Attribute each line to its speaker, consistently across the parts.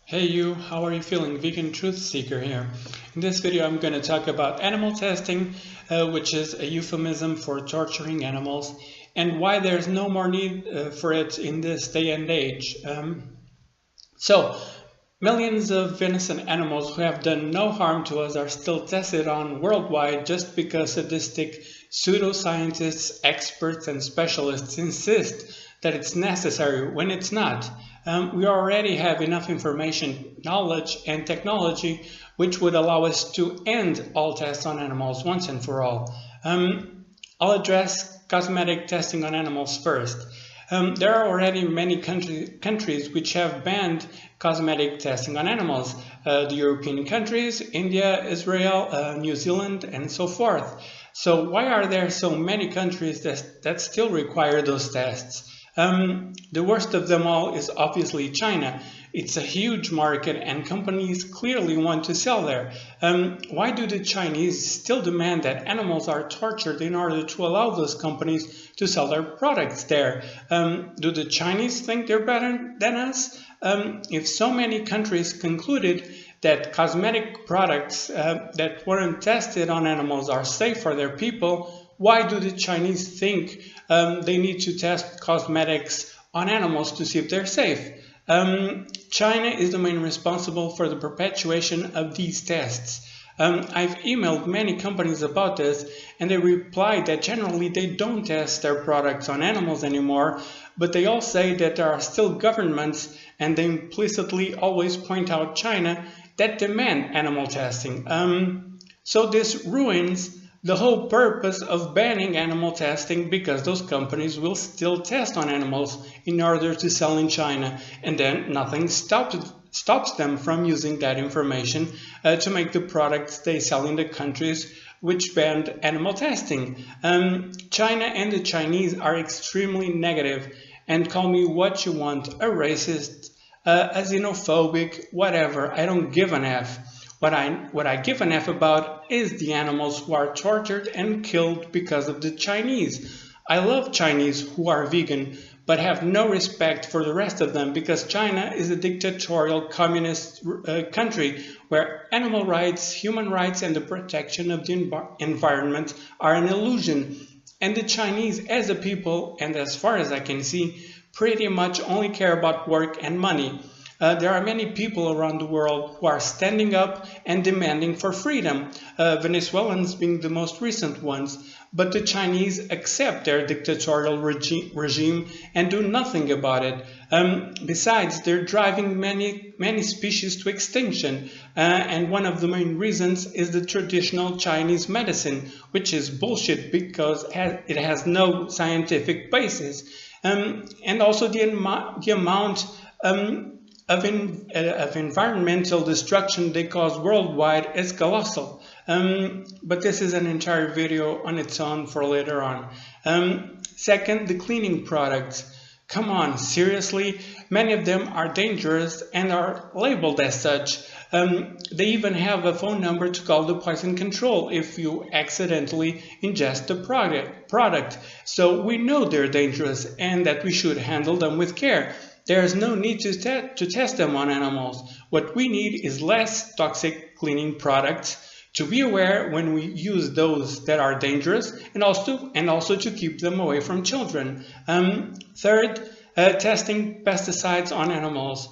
Speaker 1: Hey you, how are you feeling? Vegan Truth Seeker here. In this video I'm going to talk about animal testing, which is a euphemism for torturing animals, and why there's no more need for it in this day and age. Millions of innocent animals who have done no harm to us are still tested on worldwide just because sadistic pseudoscientists, experts and specialists insist that it's necessary when it's not. We already have enough information, knowledge and technology which would allow us to end all tests on animals once and for all. I'll address cosmetic testing on animals first. There are already many countries which have banned cosmetic testing on animals. The European countries, India, Israel, New Zealand, and so forth. So why are there so many countries that still require those tests? The worst of them all is obviously China. It's a huge market and companies clearly want to sell there. Why do the Chinese still demand that animals are tortured in order to allow those companies to sell their products there? Do the Chinese think they're better than us? If so many countries concluded that cosmetic products that weren't tested on animals are safe for their people, why do the Chinese think they need to test cosmetics on animals to see if they're safe? China is the main responsible for the perpetuation of these tests. I've emailed many companies about this and they replied that generally they don't test their products on animals anymore, but they all say that there are still governments, and they implicitly always point out China, that demand animal testing. So this ruins the whole purpose of banning animal testing, because those companies will still test on animals in order to sell in China, and then nothing stops them from using that information to make the products they sell in the countries which banned animal testing. China and the Chinese are extremely negative, and call me what you want, a racist, a xenophobic, whatever. I don't give an F. What I give an F about is the animals who are tortured and killed because of the Chinese. I love Chinese who are vegan, but have no respect for the rest of them, because China is a dictatorial communist country where animal rights, human rights and the protection of the environment are an illusion. And the Chinese as a people, and as far as I can see, pretty much only care about work and money. There are many people around the world who are standing up and demanding for freedom, Venezuelans being the most recent ones, but the Chinese accept their dictatorial regime and do nothing about it. Besides, they're driving many species to extinction, and one of the main reasons is the traditional Chinese medicine, which is bullshit because it has no scientific basis, and also the amount of environmental destruction they cause worldwide is colossal. But this is an entire video on its own for later on. Second, the cleaning products. Come on, seriously? Many of them are dangerous and are labeled as such. They even have a phone number to call the poison control if you accidentally ingest the product. So we know they're dangerous and that we should handle them with care. There is no need to test them on animals. What we need is less toxic cleaning products, to be aware when we use those that are dangerous, and also to keep them away from children. Third, testing pesticides on animals.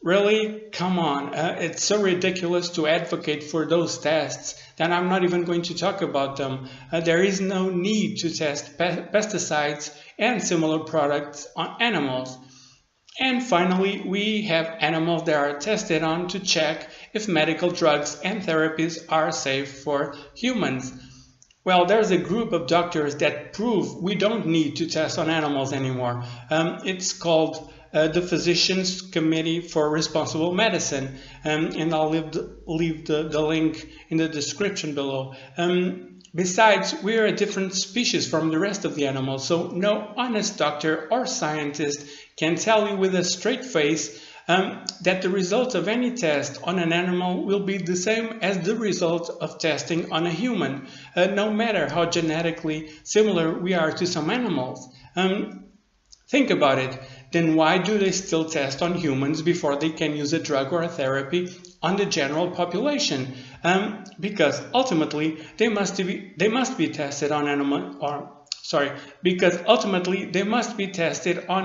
Speaker 1: Really? Come on. It's so ridiculous to advocate for those tests that I'm not even going to talk about them. There is no need to test pesticides and similar products on animals. And finally, we have animals that are tested on to check if medical drugs and therapies are safe for humans. Well, there's a group of doctors that prove we don't need to test on animals anymore. It's called the Physicians Committee for Responsible Medicine, and I'll leave the link in the description below. Besides, we are a different species from the rest of the animals, so no honest doctor or scientist can tell you with a straight face that the result of any test on an animal will be the same as the result of testing on a human, no matter how genetically similar we are to some animals. Think about it. Then why do they still test on humans before they can use a drug or a therapy on the general population? Because ultimately they must be tested on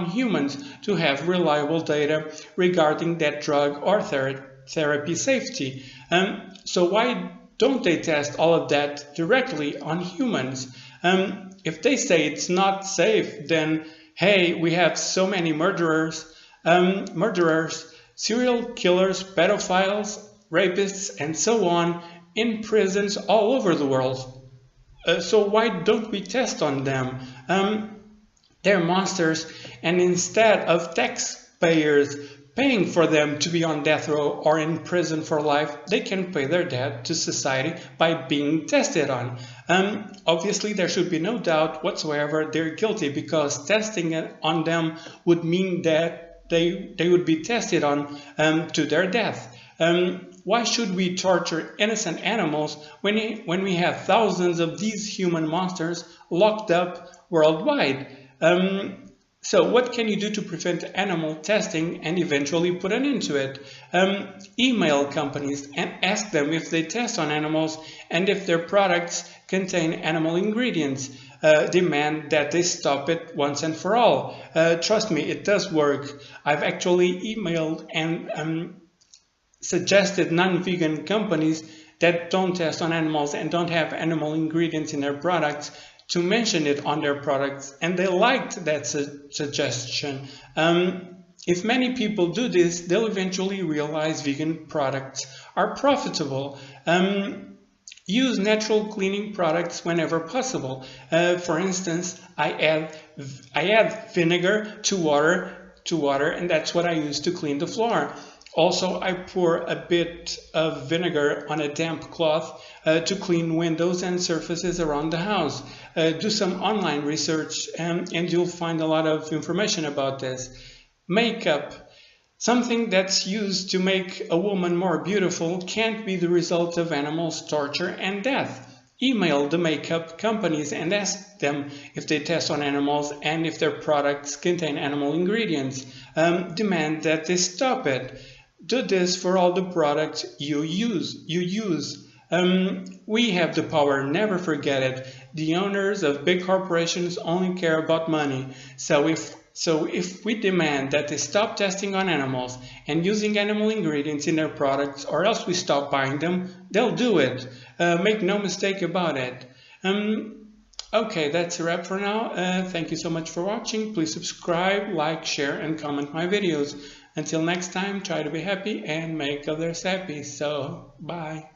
Speaker 1: humans to have reliable data regarding that drug or therapy safety. So why don't they test all of that directly on humans? If they say it's not safe, then hey, we have so many murderers, serial killers, pedophiles, rapists, and so on in prisons all over the world. So why don't we test on them? They're monsters, and instead of taxpayers paying for them to be on death row or in prison for life, they can pay their debt to society by being tested on. Obviously, there should be no doubt whatsoever they're guilty, because testing on them would mean that they would be tested on to their death. Why should we torture innocent animals when we have thousands of these human monsters locked up worldwide? So what can you do to prevent animal testing and eventually put an end to it? Email companies and ask them if they test on animals and if their products contain animal ingredients. Demand that they stop it once and for all. Trust me, it does work. I've actually emailed and suggested non-vegan companies that don't test on animals and don't have animal ingredients in their products to mention it on their products, and they liked that suggestion. If many people do this, they'll eventually realize vegan products are profitable. Use natural cleaning products whenever possible. For instance, I add vinegar to water, and that's what I use to clean the floor. Also, I pour a bit of vinegar on a damp cloth to clean windows and surfaces around the house. Do some online research and you'll find a lot of information about this. Makeup. Something that's used to make a woman more beautiful can't be the result of animals' torture and death. Email the makeup companies and ask them if they test on animals and if their products contain animal ingredients. Demand that they stop it. Do this for all the products you use. We have the power, never forget it. The owners of big corporations only care about money. So if we demand that they stop testing on animals and using animal ingredients in their products, or else we stop buying them, they'll do it. Make no mistake about it. Okay, that's a wrap for now. Thank you so much for watching. Please subscribe, like, share, and comment my videos. Until next time, try to be happy and make others happy. So, bye.